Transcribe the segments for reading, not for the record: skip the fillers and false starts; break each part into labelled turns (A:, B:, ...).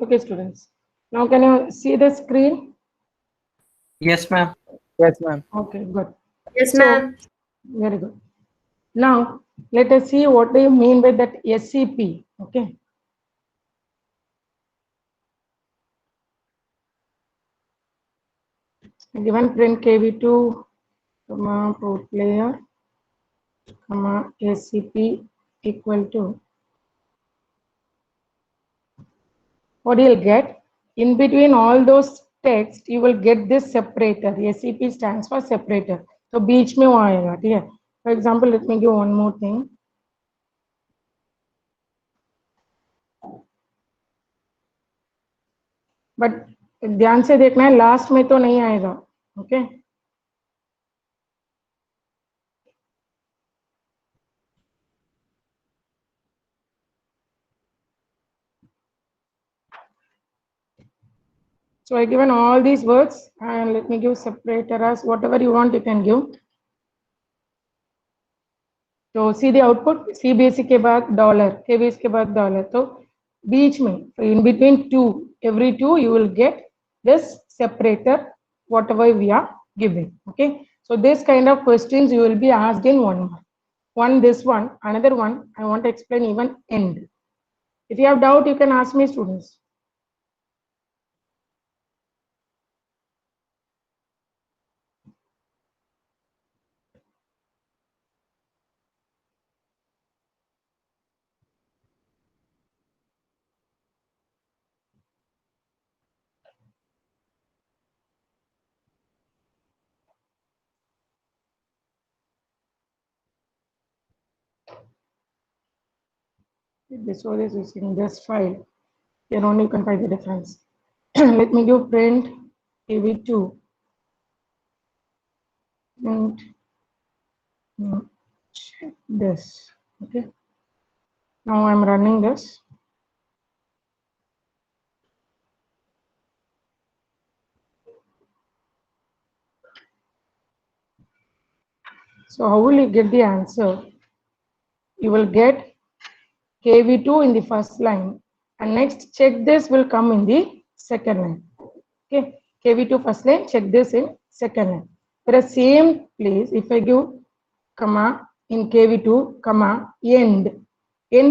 A: Okay, students. Now can you see the screen?
B: Yes, ma'am.
C: Yes, ma'am.
A: Okay, good.
D: Yes,
A: So,
D: ma'am.
A: very good. Now, let us see what do you mean by that SCP. Okay. Given print KV2, comma, port layer, comma, SCP equal to, what you'll get? In between all those text, you will get this separator. SCP stands for separator. So, बीच में वो आएगा, ठीक है? For example, let me give one more thing. But ध्यान से देखना है, last में तो नहीं आएगा. Okay So I given all these words and let me give separator as whatever you want you can give. So see the output, CBSE के बाद dollar, KBS के बाद dollar. तो बीच में, in between two, every two you will get this separator, whatever we are giving. Okay. So this kind of questions you will be asked in one mark. One this one, another one I want to explain even end. If you have doubt, you can ask me, students. This one is using this file. Then only you can find the difference. Let me give print KV2. And check this. Okay. Now I'm running this. So how will you get the answer? You will get KV2 in the first line, and next check this will come in the second line. Okay, KV2 first line, check this in second line. For the same place, if I give comma in KV2, comma end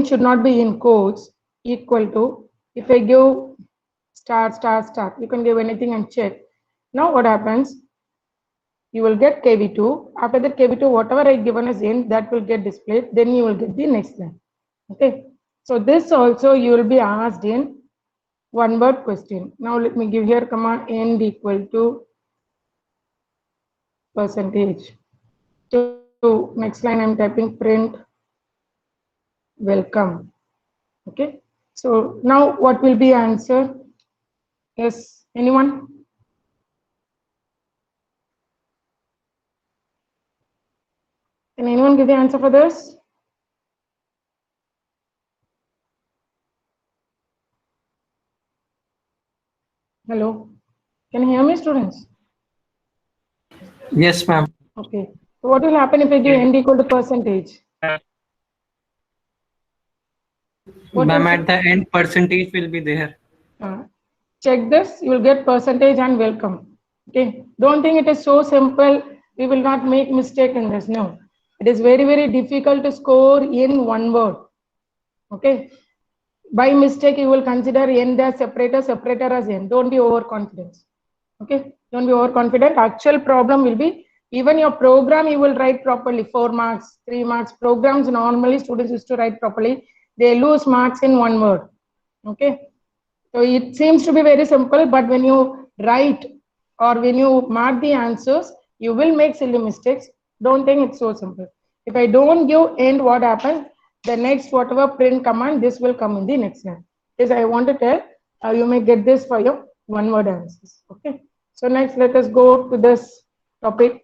A: should not be in quotes, equal to, if I give star, star, star, you can give anything and check. Now what happens? You will get KV2. After that KV2, whatever I given as end, that will get displayed. Then you will get the next line. Okay. So this also you will be asked in one word question. Now let me give here comma end equal to percentage. So next line I'm typing print welcome. Okay. So now what will be answer? Yes, anyone? Can anyone give the answer for this? Hello, can you hear me, students?
B: Yes, ma'am.
A: Okay. So what will happen if I give end equal to percentage? What
B: Ma'am,
A: will
B: at the end, percentage will be there.
A: check this, you will get percentage and welcome. Okay. Don't think it is so simple. We will not make mistake in this. No. It is very, very difficult to score in one word. Okay. By mistake, you will consider end as separator, separator as end. Don't be overconfident. Okay. Don't be overconfident. Actual problem will be even your program you will write properly. 4 marks, 3 marks. Programs normally students used to write properly. They lose marks in one word. Okay. So it seems to be very simple, but when you write or when you mark the answers, you will make silly mistakes. Don't think it's so simple. If I don't give end, what happens? The next whatever print command, this will come in the next line. This I want to tell. You may get this for your one word answers. Okay. So next, let us go to this topic.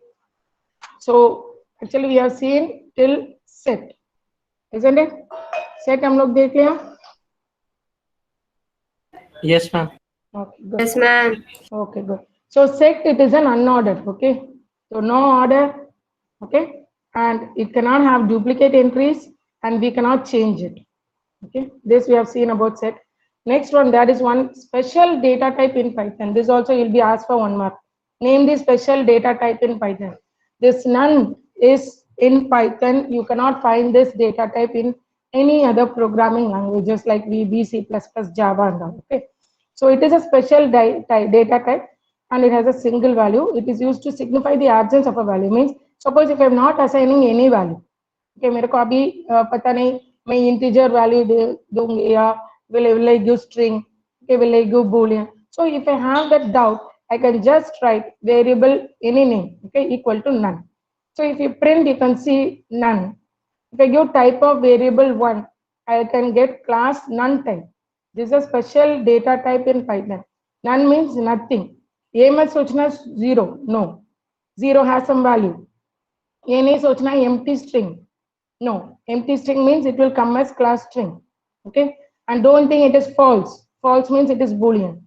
A: So actually we have seen till set, isn't it? Set हम लोग देख लिया.
B: Yes, ma'am.
A: Okay, good.
D: Yes, ma'am.
A: Okay, good. So set, it is an unordered. Okay. So no order. Okay. And it cannot have duplicate entries and we cannot change it. Okay. This we have seen about set. Next one, that is one special data type in Python. This also will be asked for 1 mark. Name the special data type in Python. This none is in Python. You cannot find this data type in any other programming languages like VB, C++, Java and all. Okay. So it is a special data type and it has a single value. It is used to signify the absence of a value. Means suppose if I am not assigning any value, okay, मेरे को अभी पता नहीं मैं integer value दूंगी या will I give string, okay, will I give boolean. So if I have that doubt, I can just write variable any name, okay, equal to none. So if you print, you can see none. If I give type of variable 1, I can get class none type. This is a special data type in Python. None means nothing. A must sochna 0. No. 0 has some value. A nahi sochna empty string. No. Empty string means it will come as class string. Okay. And don't think it is false. False means it is boolean.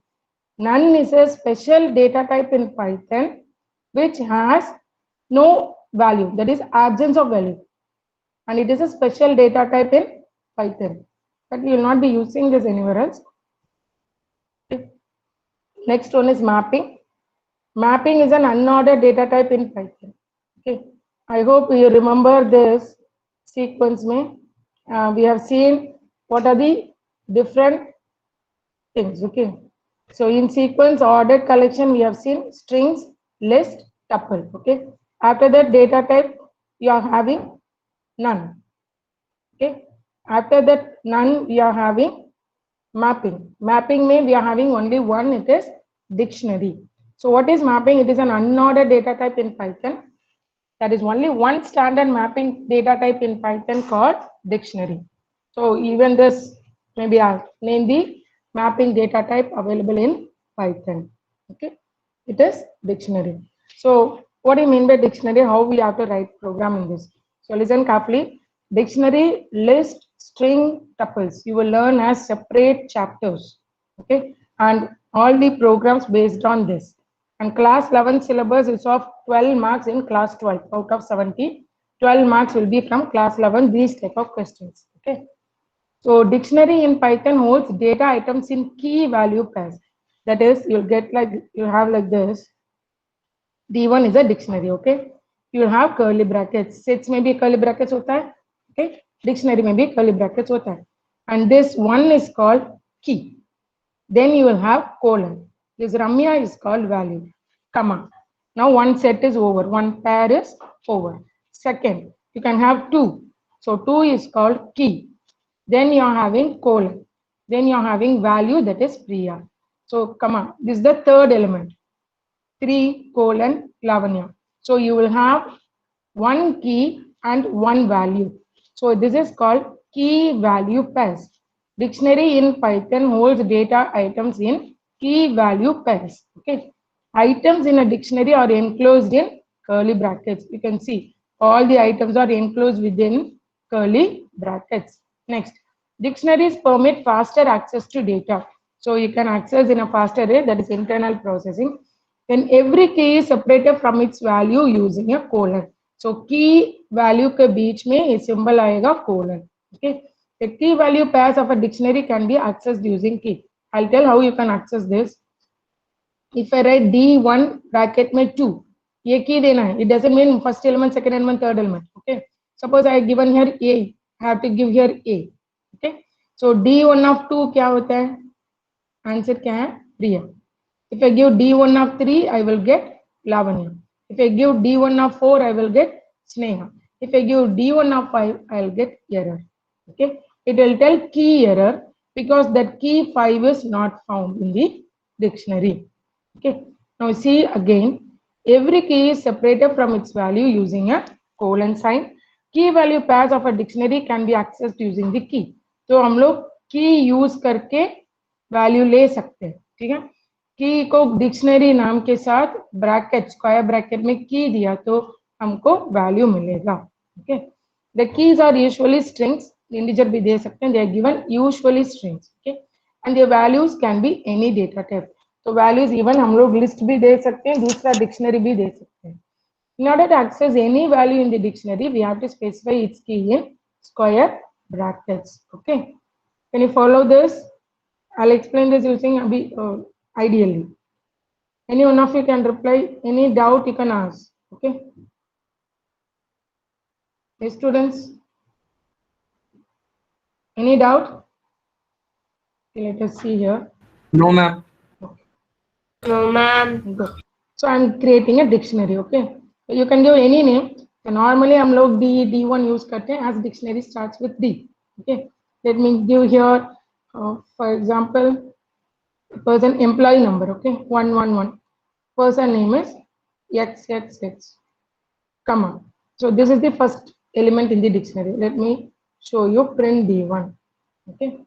A: None is a special data type in Python which has no value. That is absence of value. And it is a special data type in Python, but you will not be using this anywhere else. Next one is mapping. Mapping is an unordered data type in Python. Okay, I hope you remember this sequence. We have seen what are the different things. Okay, so in sequence ordered collection, we have seen strings, list, tuple. Okay, after that data type, you are having none. Okay, after that none we are having mapping. Mapping means we are having only one, it is dictionary. So what is mapping? It is an unordered data type in Python. That is only one standard mapping data type in Python called dictionary. So even this maybe I'll name the mapping data type available in Python. Okay, it is dictionary. So what do you mean by dictionary? How we have to write program in this? So listen carefully. Dictionary, list, string, tuples. You will learn as separate chapters. Okay, and all the programs based on this. And class 11 syllabus is of 12 marks in class 12 out of 70. 12 marks will be from class 11. These type of questions. Okay. So dictionary in Python holds data items in key value pairs. That is, you'll get like you have like this. D1 is a dictionary. Okay. You will have curly brackets. Sets may be curly brackets hota hai. Okay, dictionary may be curly brackets hota hai. And this one is called key. Then you will have colon. This Ramya is called value, comma. Now one set is over, one pair is over. Second, you can have two. So two is called key. Then you are having colon. Then you are having value, that is Priya. So comma, this is the third element. 3 colon Lavanya. So you will have one key and one value. So this is called key value pairs. Dictionary in Python holds data items in key value pairs. Okay. Items in a dictionary are enclosed in curly brackets. You can see all the items are enclosed within curly brackets. Next, dictionaries permit faster access to data. So you can access in a faster rate, that is internal processing. Then every key is separated from its value using a colon. So key value के बीच में ये symbol आएगा colon. Okay. The key value pairs of a dictionary can be accessed using key. I'll tell how you can access this. If I write D1 bracket में 2, ये key देना है. It doesn't mean first element, second element, third element. Okay. Suppose I have given here A, I have to give here A. Okay. So D1 of 2 क्या होता है? Answer क्या है? Priya. If I give D1 of 3, I will get Lavanya. If I give D1 of 4, I will get Sneha. If I give D1 of 5, I will get error. Okay. It will tell key error because that key 5 is not found in the dictionary. Okay. Now see again, every key is separated from its value using a colon sign. Key value pairs of a dictionary can be accessed using the key. तो हम लोग key use करके value ले सकते हैं. ठीक है. की को डिक्शनरी नाम के साथ ब्रैकेट स्क्वायर ब्रैकेट में की दिया तो हमको वैल्यू मिलेगा. Okay. The keys are usually strings, integer भी दे सकते हैं. They are given usually strings. Okay. And the values can be any data type. तो वैल्यूज इवन हम लोग लिस्ट भी दे सकते हैं, दूसरा डिक्शनरी भी दे सकते हैं. In order to access any value in the dictionary, we have to specify its key in square brackets. Okay. Can you follow this? I'll explain this using ideally. Any one of you can reply. Any doubt you can ask. Okay. Yes, students. Any doubt? Okay, let us see here.
B: No, ma'am.
C: No, ma'am.
A: Good. So I'm creating a dictionary. Okay. So you can give any name. So normally हम लोग D1 use करते हैं as dictionary starts with D. Okay. Let me give here, for example, person employee number. Okay. 111. Person name is XXX. Comma. So this is the first element in the dictionary. Let me show you print D1. Okay.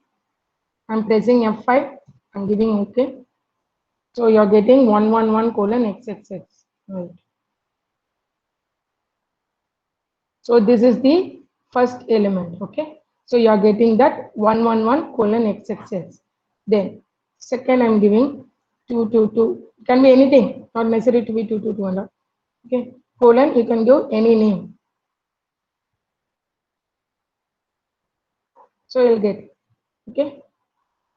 A: I'm pressing F5. I'm giving OK. So you're getting 111:XXX. Right. So this is the first element. Okay. So you're getting that 111:XXX. Then second, I'm giving 222. Can be anything, not necessary to be 222. Okay. Colon, you can give any name. So you'll get it. Okay.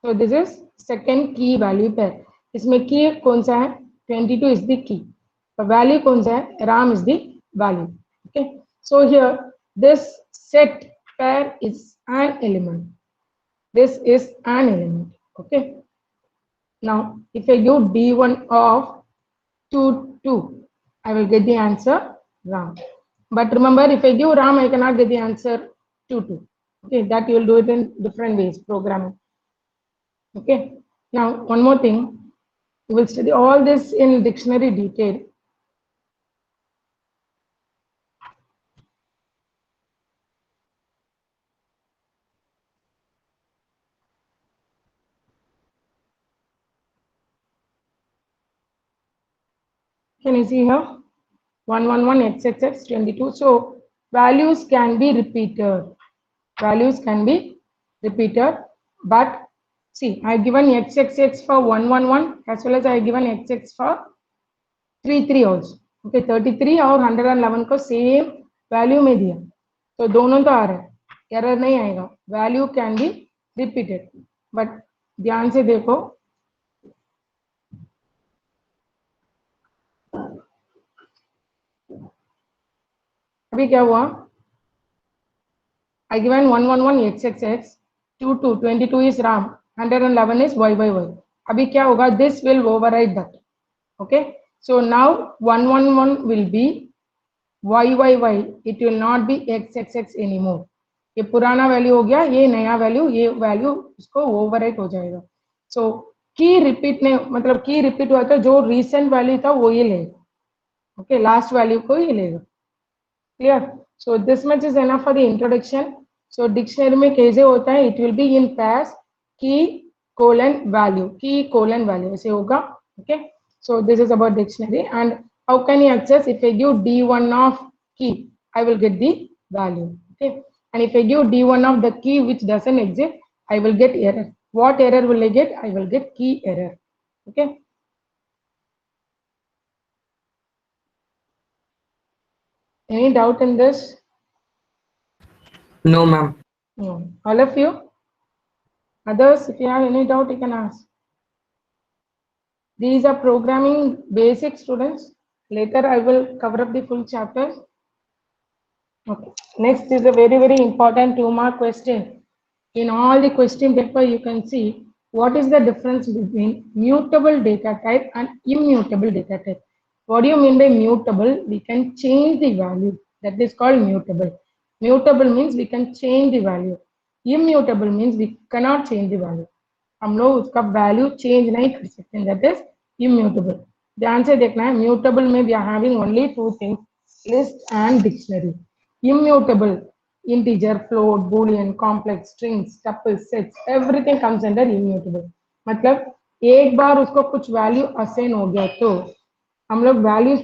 A: So this is second key value pair. इसमें key कौन सा है? 22 is the key. The value कौन सा है? RAM is the value. Okay. So here this set pair is an element. This is an element. Okay. Now if I give D1 of 2 2, I will get the answer RAM. But remember, if I give RAM, I cannot get the answer 2 2. Okay, that you will do it in different ways, programming. Okay. Now, one more thing. We will study all this in dictionary detail. Can you see here? 111XXX22. So, values can be repeated. Values can be repeated. But, see, I have given XXX for 111 as well as I have given XX for 33 also. Okay, 33 और 111 को same value में दिया, तो दोनों तो आ रहा है, error नहीं आएगा. Value can be repeated. But ध्यान से देखो, अभी क्या हुआ? I given 111XXX, 22 is RAM, 111 is Y by Y. अभी क्या होगा? This will override that. Okay, so now 111 will be YYY. It will not be XXX anymore. ये पुराना वैल्यू हो गया, ये नया वैल्यू, ये वैल्यू इसको ओवरराइट हो जाएगा. सो की रिपीट ने मतलब की रिपीट हुआ था, जो रीसेंट वैल्यू था वो ये लेगा. ओके, लास्ट वैल्यू को ये लेगा. Clear? So this much is enough for the introduction. So dictionary में कैसे होता है? It will be in pairs, key colon value, key colon value ऐसे होगा. Okay, so this is about dictionary. And how can you access? If I give D1 of key, I will get the value. Okay, and if I give D1 of the key which doesn't exist, I will get error. What error will I get? I will get key error. Okay. Any doubt in this?
B: No, ma'am.
A: No. All of you? Others, if you have any doubt, you can ask. These are programming basic, students. Later, I will cover up the full chapters. Okay. Next is a very, very important 2-mark question. In all the question paper, you can see what is the difference between mutable data type and immutable data type. What do you mean by mutable? We can change the value. That is called mutable. Mutable means we can change the value. Immutable means we cannot change the value. हम लोग उसका value change नहीं कर सकते. That is immutable. ध्यान से देखना है, म्यूटेबल में we are having only 2 things, list and dictionary. Immutable, integer, float, boolean, complex, strings, tuples, sets, everything comes under immutable. मतलब एक बार उसको कुछ वैल्यू असाइन हो गया तो हम लोग वैल्यू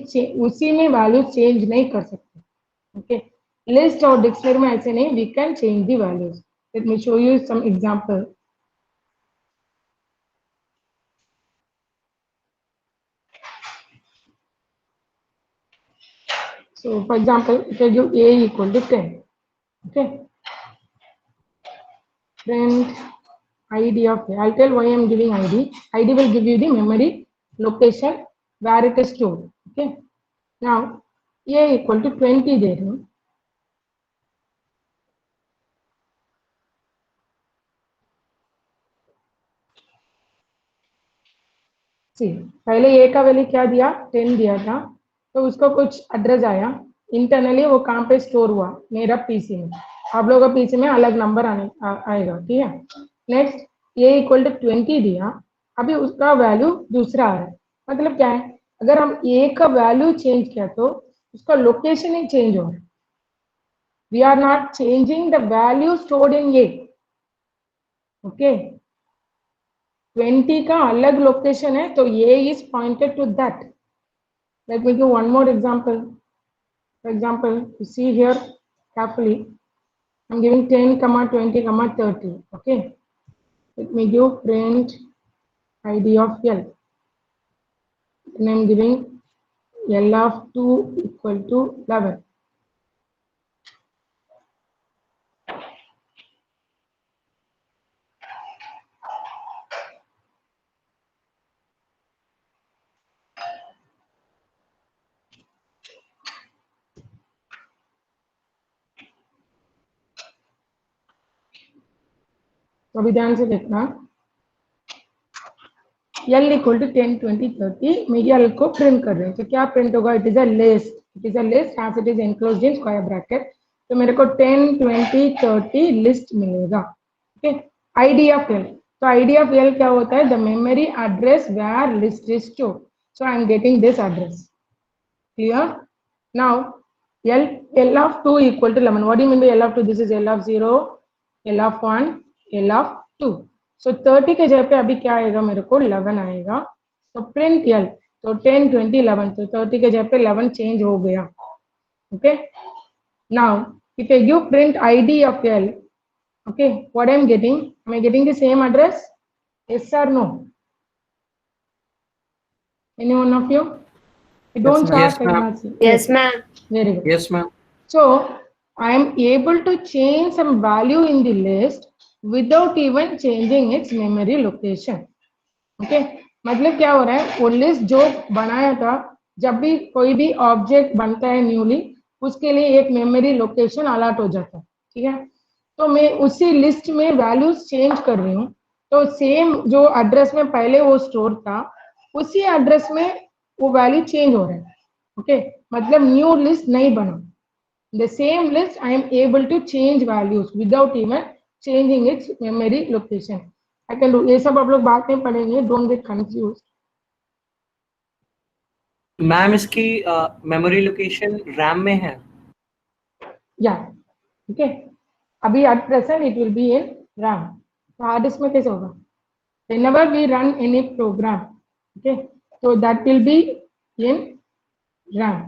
A: उसी में वैल्यू चेंज नहीं कर सकते. ओके, लिस्ट और डिक्शनरी में ऐसे नहीं, we can change the values. Let me show you some example. So, for example, if I give A equal to 10, okay, print ID of A. I'll tell why I'm giving ID. ID will give you the memory location where it is stored. Okay. Now A equal to 20 there. No? सी पहले ए का value क्या दिया 10 दिया था तो उसको कुछ address आया इंटरनली वो कहाँ पे स्टोर हुआ मेरा पीसी में आप लोगों का पीसी में अलग नंबर आएगा ठीक है नेक्स्ट ए इक्वल टू 20 दिया अभी उसका वैल्यू दूसरा आ रहा है मतलब क्या है अगर हम ए का वैल्यू चेंज किया तो उसका लोकेशन ही चेंज हो रहा है we are not changing the value stored in a okay 20 का अलग लोकेशन है तो A is pointed to that. Let me give one more example. For example, you see here carefully. I'm giving 10, 20, 30. Okay. Let me give print ID of L. And I'm giving L of 2 equal to 11. तो अभी ध्यान से देखना L equal to 10, 20, 30 मैं L को print कर रही हूँ तो क्या प्रिंट होगा it is a list as it is enclosed in square bracket तो मेरे को 10, 20, 30 लिस्ट मिलेगा ओके आईडी ऑफ L तो आईडी ऑफ L क्या होता है the memory address where list is stored so I am getting this address clear now L of 2 equal to 11 what do you mean by L of 2 this is L of 0 L of 1 L of 2 so 30 के जगह पे अभी क्या आएगा मेरे को 11 आएगा तो प्रिंट L तो 10 20 11 तो 30 के जगह पे 11 चेंज हो गया okay now if I give print ID of L okay what I am getting am I getting the same address yes or no any one of you don't
B: Yes,
A: start
B: ma'am.
C: Yes, ma'am.
A: very good
B: Yes, ma'am.
A: so I am able to change some value in the list without even changing its memory location. Okay? मतलब क्या हो रहा है वो list जो बनाया था जब भी कोई भी ऑब्जेक्ट बनता है न्यूली उसके लिए एक मेमोरी लोकेशन अलर्ट हो जाता है ठीक है तो मैं उसी लिस्ट में वैल्यूज चेंज कर रही हूँ तो सेम जो एड्रेस में पहले वो स्टोर था उसी एड्रेस में वो वैल्यू चेंज हो रहा है ओके मतलब न्यू लिस्ट नहीं बना the same list I am able to change values without even changing its memory location I can do ये सब आप लोग बाद में पढ़ेंगे don't get confused
B: मैम इसकी मेमोरी लोकेशन रैम में है
A: yeah okay अभी at present it will be in RAM तो हार्ड डिस्क में कैसे होगा whenever we run any program okay so that will be in RAM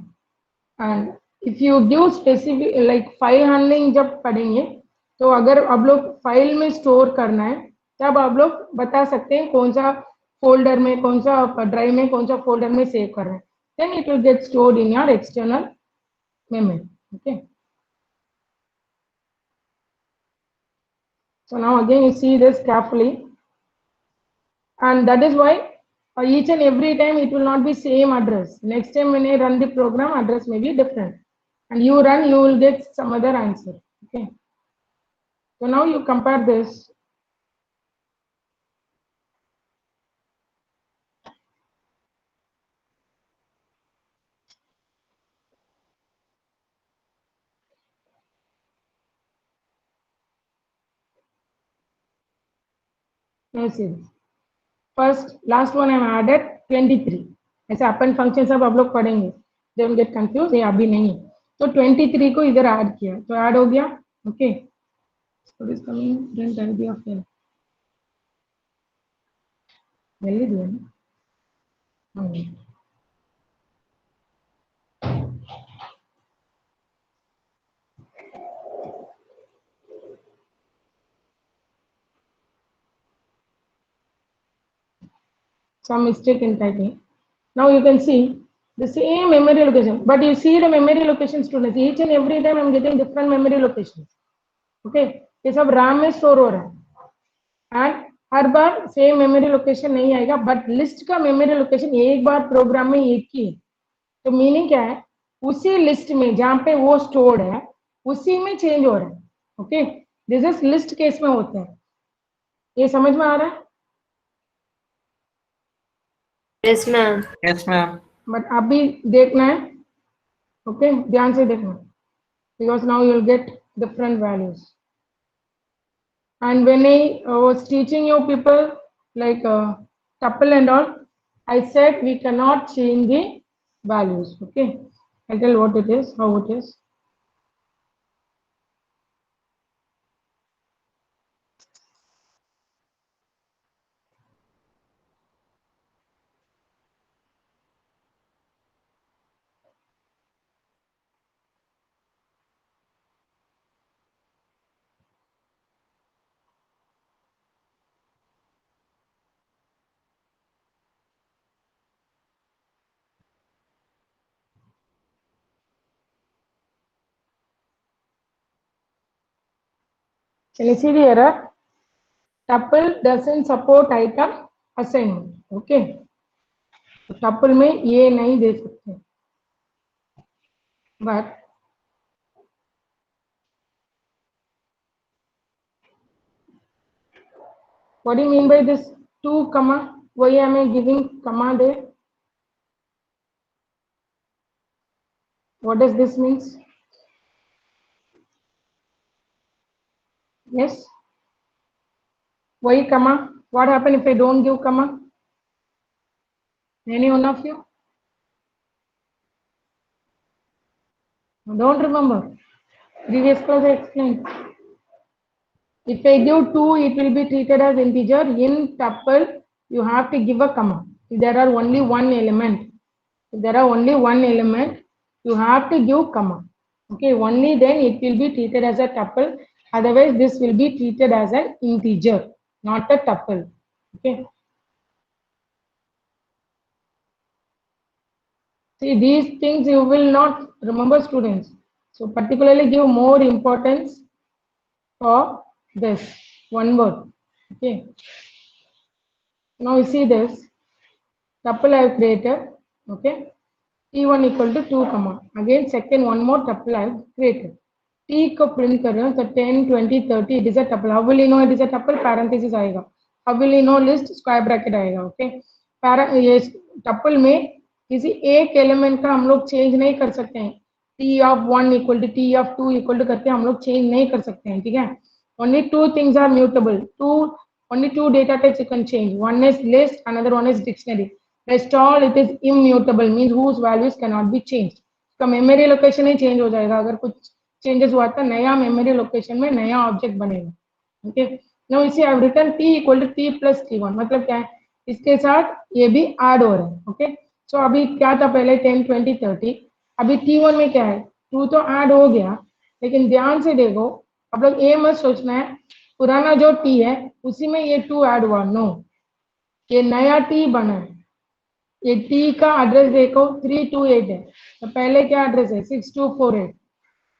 A: and if you give specific like file handling जब पढ़ेंगे तो अगर आप लोग फाइल में स्टोर करना है तब आप लोग बता सकते हैं कौन सा फोल्डर में कौन सा ड्राइव में कौन सा फोल्डर में सेव कर रहे हैं then it will get stored in your external memory okay so now again you see this carefully and that is why each and every time it will not be same address next time when I run the program address may be different and you run you will get some other answer okay so now you compare this now see this. First last one I am added 23 ऐसे अपन function सब आप लोग पढ़ेंगे they will get confused ये अभी नहीं है तो 23 को इधर ऐड किया तो ऐड हो गया okay so this coming print ID of L जल्दी दिया ना some mistake in typing. Now you can see the same memory location, but you see the memory location students each and every time I'm getting different memory locations. Okay, ये सब RAM में store हो रहा है and her bar same memory location नहीं आएगा, but list का memory location एक बार प्रोग्राम में एक ही है। तो मीनिंग क्या है, उसी लिस्ट में जहां पे वो स्टोर्ड है उसी में चेंज हो रहा है। Okay, this is list case में होता है। ये समझ में आ रहा है?
C: Yes, ma'am.
B: Yes, ma'am.
A: But अभी देखना है, ओके, ध्यान से देखना, because now you will get different values. And when I was teaching you people like tuple and all, I said we cannot change the values. Okay, I'll tell what it is, how it is. Can you see the error? Tuple doesn't support item assignment. Okay, तो tuple में ये नहीं दे सकते, but what do you mean by this 2 comma? Why am I giving comma there? What does this means? Yes. Why comma? What happen if I don't give comma? Any one of you? Don't remember. Previous class I explained. If I give 2, it will be treated as integer. In tuple, you have to give a comma. If there are only one element, you have to give comma. Okay, only then it will be treated as a tuple. Otherwise, this will be treated as an integer, not a tuple. Okay. See, these things you will not remember, students. So particularly give more importance for this one word. Okay. Now you see this tuple I have created. Okay. T1 equal to 2 comma. Again second one more tuple I have created. T को print कर रहे हो तो 10, 20, 30 it is a tuple. How will you know it is a tuple? Parenthesis आएगा. How will you know list? Square bracket आएगा. Okay. ये tuple में किसी एक एलिमेंट का हम लोग चेंज नहीं कर सकते हैं। T of 1 equal to T of 2 equal to करके हम लोग चेंज नहीं कर सकते हैं, ठीक है। Only 2 things are mutable. Only 2 data types you can change. One is list, another one is dictionary. Rest all it is immutable, means whose values cannot be changed. तो मेमोरी लोकेशन ही change हो जाएगा, अगर कुछ changes हुआ तो नया memory location में नया ऑब्जेक्ट बनेगा। ओके, नाउ इसी I have written t equal to t plus t1, मतलब क्या है, इसके साथ ये भी ऐड हो रहा है। ओके, सो अभी क्या था पहले 10, 20, 30, अभी t1 में क्या है 2 तो ऐड हो गया, लेकिन ध्यान से देखो, आप लोग ये मत सोचना है पुराना जो t है उसी में ये 2 ऐड हुआ, नो, ये नया t बना है। ये t का एड्रेस देखो 328 है, तो पहले क्या एड्रेस है 6248।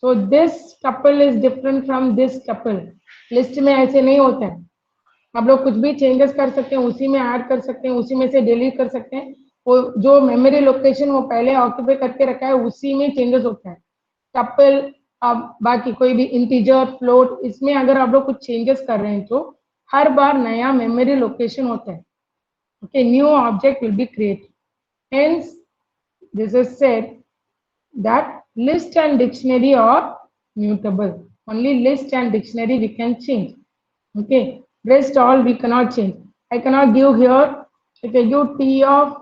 A: So this tuple is different from this tuple. List में ऐसे नहीं होता है, आप लोग कुछ भी चेंजेस कर सकते हैं, उसी में ऐड कर सकते हैं, उसी में से डिलीट कर सकते हैं। वो जो मेमोरी लोकेशन वो पहले ऑक्यूपाई करके रखा है उसी में चेंजेस होता है। टपल, अब बाकी कोई भी इंटीजर, फ्लोट, इसमें अगर आप लोग कुछ चेंजेस कर रहे हैं तो हर बार नया मेमोरी लोकेशन होता है। Okay, new object will be created, hence this is said that list and dictionary are mutable. Only list and dictionary we can change. Okay, rest all we cannot change. I cannot give here, if I give t of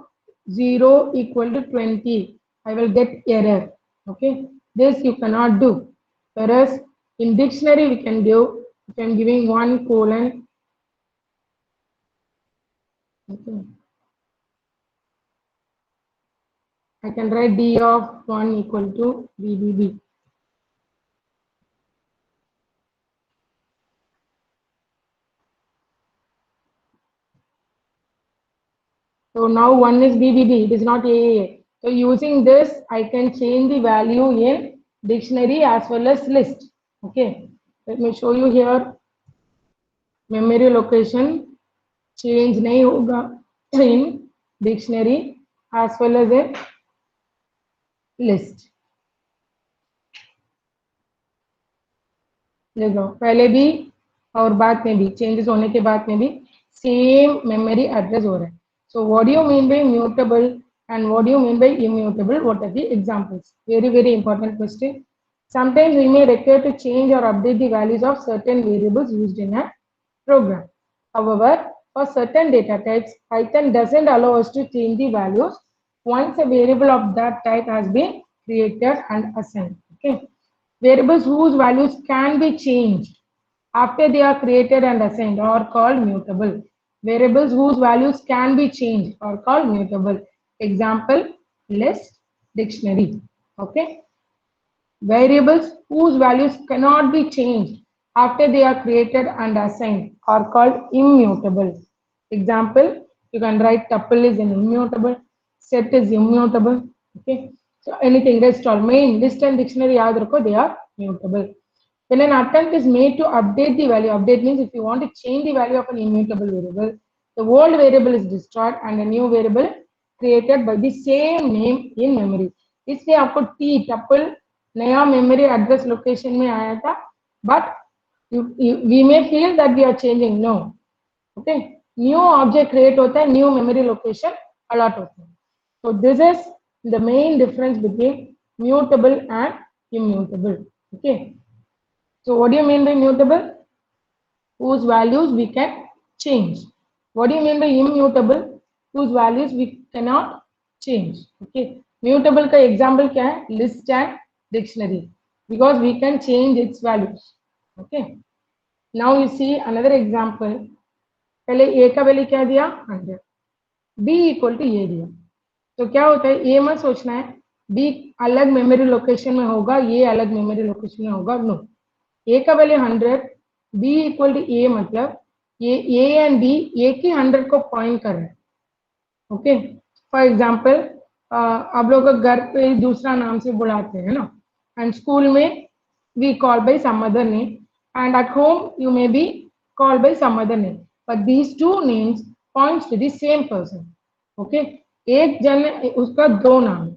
A: 0 equal to 20, I will get error. Okay, this you cannot do. Whereas in dictionary we can give, if I am giving 1 colon. Okay, I can write d of 1 equal to bbb. So now 1 is BBB, it is not AAA. So using this, I can change the value in dictionary as well as list. Okay, let me show you here memory location. change नहीं होगा in dictionary as well as in list. देखो पहले भी और बाद में भी changes होने के बाद में भी सेम मेमोरी एड्रेस हो रहा है. So what do you mean by mutable and what do you mean by immutable? What are the examples? Very important question. Sometimes we may require to change or update the values of certain variables used in a program. However, for certain data types, Python doesn't allow us to change the values once a variable of that type has been created and assigned. Okay. Variables whose values can be changed after they are created and assigned are called mutable. Variables whose values can be changed are called mutable. Example, list, dictionary. Okay. Variables whose values cannot be changed after they are created and assigned are called immutable. Example, you can write tuple is an immutable, set is immutable. Okay. So anything rest or main, list and dictionary, they are mutable. When an attempt is made to update the value, update means if you want to change the value of an immutable variable, the old variable is destroyed and a new variable created by the same name in memory. इसलिए आपको t tuple नया memory address location में आया था, but we may feel that we are changing. No, okay. New object create होता है, new memory location allot होता है. So this is the main difference between mutable and immutable. Okay. So what do you mean by mutable? Whose values we can change. What do you mean by immutable? Whose values we cannot change. Okay. Mutable का example क्या है? List and dictionary, because we can change its values. Okay. Now you see another example. पहले a का value क्या दिया? 100. b equal to a दिया. तो क्या होता है? ये मत सोचना है b अलग मेमोरी लोकेशन में होगा, ये अलग मेमोरी लोकेशन में होगा. नो, a का value 100, b equal to a, मतलब ये a एंड b एक ही 100 को पॉइंट कर रहे हैं. ओके. फॉर एग्जांपल आप लोग घर पे दूसरा नाम से बुलाते हैं ना, एंड स्कूल में we call by some other name, and at home you may be call by some other name, but these two names points to the same person. Okay. एक जन उसका दो नाम है.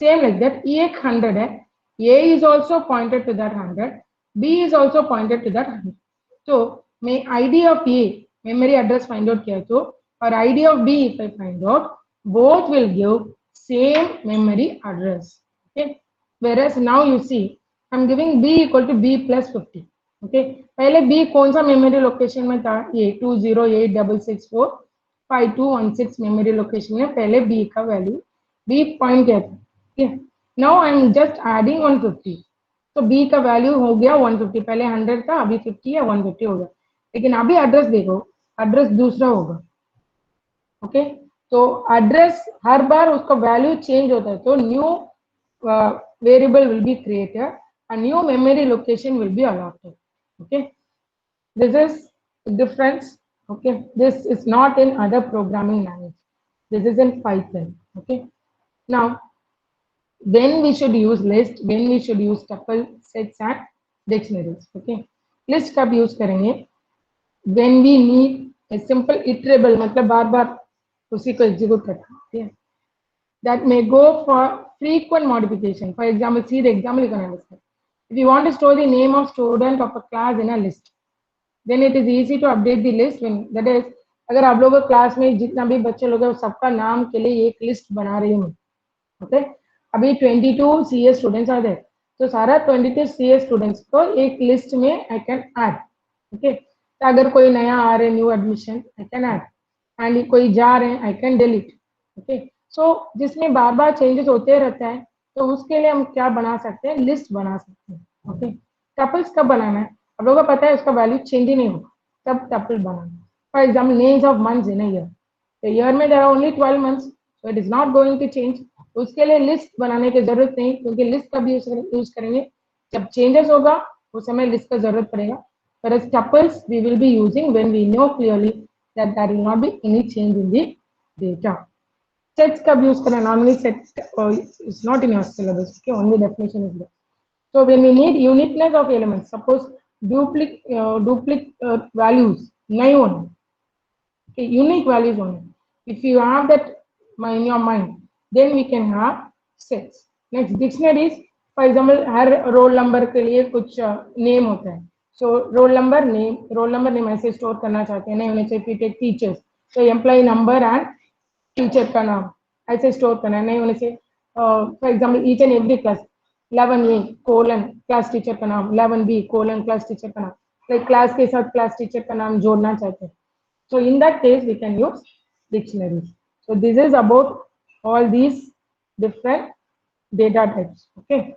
A: Same like that, एक 100 है, a is also pointed to that 100, b is also pointed to that 100. So may id of a memory address find out किया तो, और id of b if I find out, both will give same memory address. Okay. Whereas now you see I'm giving b equal to b plus 50. Okay. पहले b कौन सा memory location में था? ये 208664521 memory location में पहले b का value b point किया था. Okay. Now I am just adding 150. तो b का वैल्यू हो गया 150. पहले 100 था, अभी 50 है, 150 हो गया. लेकिन अभी एड्रेस देखो, एड्रेस दूसरा होगा. ओके. तो एड्रेस हर बार उसका वैल्यू चेंज होता है, तो new variable will be created and new memory location will be allotted. Okay. This is difference. Okay. This is not in other programming language. This is in Python. Okay. Now when we should use list, when we should use tuple, sets and dictionaries. Okay. List कब use करेंगे? When we need a simple iterable, मतलब बार बार उसी को execute करना. Okay. That may go for frequent modification. For example, see the example you can understand. If you want to store the name of student of a class in a list, then it is easy to update the list. When that is, अगर आप लोग class में जितना भी बच्चे लोग हैं सबका नाम के लिए एक लिस्ट बना रही हूँ. ओके. अभी 22 CS स्टूडेंट्स आ गए, तो सारा 22 CS स्टूडेंट्स को एक लिस्ट में आई कैन ऐड. ओके. तो अगर कोई नया आ रहे new admission I can add, and कोई जा रहे हैं आई कैन डिलीट. ओके. सो जिसमें बार बार चेंजेस होते रहता है, तो उसके लिए हम क्या बना सकते हैं? लिस्ट बना सकते हैं. ओके. टपल्स कब बनाना है? आप लोगों को पता है उसका वैल्यू चेंज ही नहीं होगा, तब टपल बनाना. For example names of months in a year. तो ईयर में there are only 12 months, so it is not going to change. उसके लिए लिस्ट बनाने की जरूरत नहीं, क्योंकि लिस्ट कब यूज करेंगे? जब चेंजेस होगा उस समय लिस्ट का जरूरत पड़ेगा. पर tuples we will be using when we know clearly that there will not be any change in the data. Sets कब यूज करें? Normally set is not in your syllabus. Okay, only definition is there. So when we need uniqueness of elements, suppose duplicate values नहीं होना, unique values only. If you have that in your mind, then we can have sets. Next, dictionaries. For example, her roll number के लिए कुछ name होता है. So roll number name ऐसे store करना चाहते हैं नहीं होने चाहिए. If you take teachers, so employee number and teacher का नाम ऐसे store करना नहीं होने चाहिए. For example, each and every class 11A colon class teacher का नाम, 11B colon class teacher का नाम, like class के साथ class teacher का नाम जोड़ना चाहते हैं. So in that case, we can use dictionaries. So this is about all these different data types. Okay.